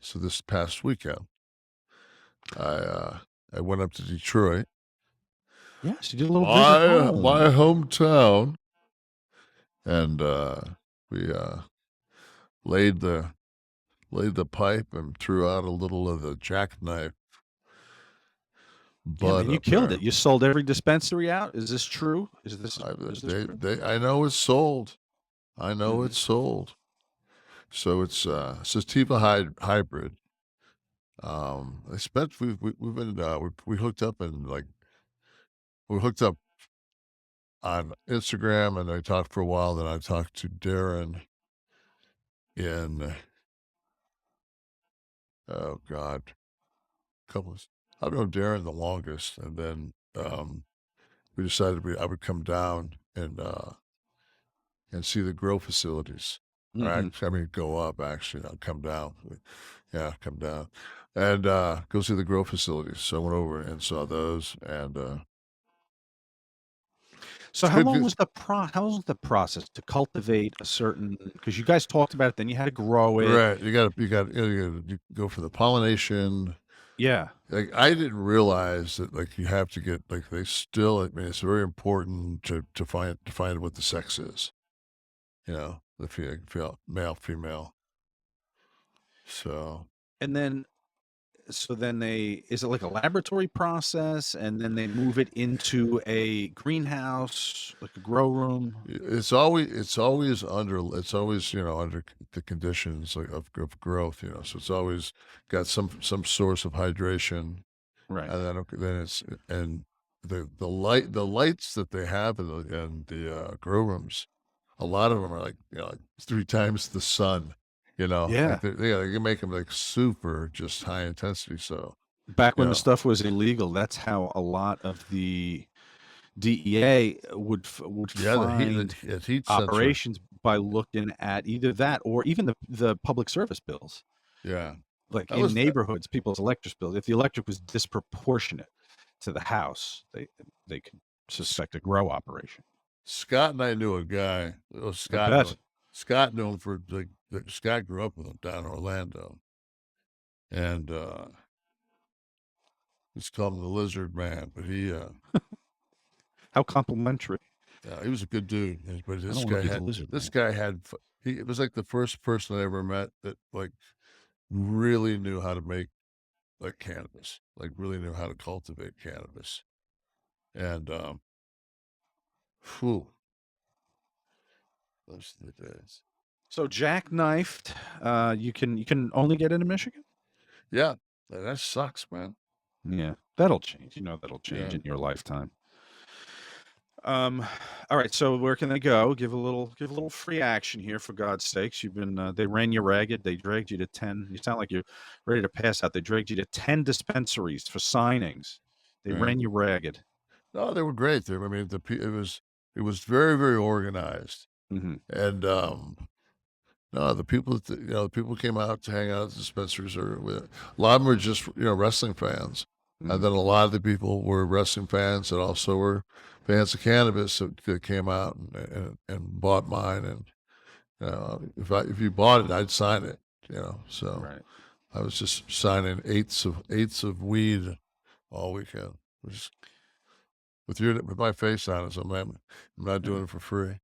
So this past weekend, I went up to Detroit, Yes, you did a little visit my home. hometown, and we laid the laid the pipe and threw out a little of the jackknife Yeah, bud man, you up killed there. it. You sold every dispensary out. Is this true? Is this true? I know it's sold. I know Hmm. it's sold. So it's sativa hybrid. I spent we've been we hooked up and like we hooked up on Instagram and I talked for a while. Then I talked to Darren in oh God, couple of, I've known Darren the longest, and then we decided I would come down and see the grow facilities. Hmm. I mean, go up actually, not come down. Yeah, come down and go see the grow facilities. So I went over and saw those, and So it's good. how long was the process to cultivate a certain? Because you guys talked about it, then you had to grow it. Right, you go for the pollination. Yeah. Like I didn't realize that like you have to get like they still. I mean, it's very important to find what the sex is. You know, the male, female. So And then so then they is it like a laboratory process and then they move it into a greenhouse, like a grow room? it's always under the conditions of growth. So it's always got some source of hydration, Right. and then it's and the lights that they have in the grow rooms. A lot of them are like 3 times the sun. Yeah. Like they can make them like super just high intensity. So Back you when the know, stuff was illegal, that's how a lot of the DEA would yeah, find the heat sensor. operations by looking at either that or even the public service bills. Yeah, Like that in was that. neighborhoods, people's electric bills. If the electric was disproportionate to the house, they could suspect a grow operation. Scott and I knew a guy. I bet. Scott knew him for Scott grew up with him down in Orlando, and he's called him the Lizard Man. But How complimentary. he was a good dude. But I don't want to be the lizard this man. guy had he it was like the first person I ever met that like really knew how to make like cannabis, like really knew how to cultivate cannabis, and whew, those are the days. So jackknifed, you can only get into Michigan? Yeah, that sucks, man. Yeah, that'll change. You know that'll change Yeah. in your lifetime. Um, all right. So where can they go? Give a little free action here for God's sakes. They ran you ragged. They dragged you to 10. You sound like you're ready to pass out. They dragged you to 10 dispensaries for signings. They Right. ran you ragged. No, they were great. I mean, it was very, very organized, Hmm. and no, the people came out to hang out at the dispensaries, a lot of them were just wrestling fans, and Hmm. then a lot of the people were wrestling fans and also were fans of cannabis that came out and bought mine, and if you bought it, I'd sign it, so Right. I was just signing eighths of weed all weekend, which with my face on it, so I'm not Yeah. doing it for free.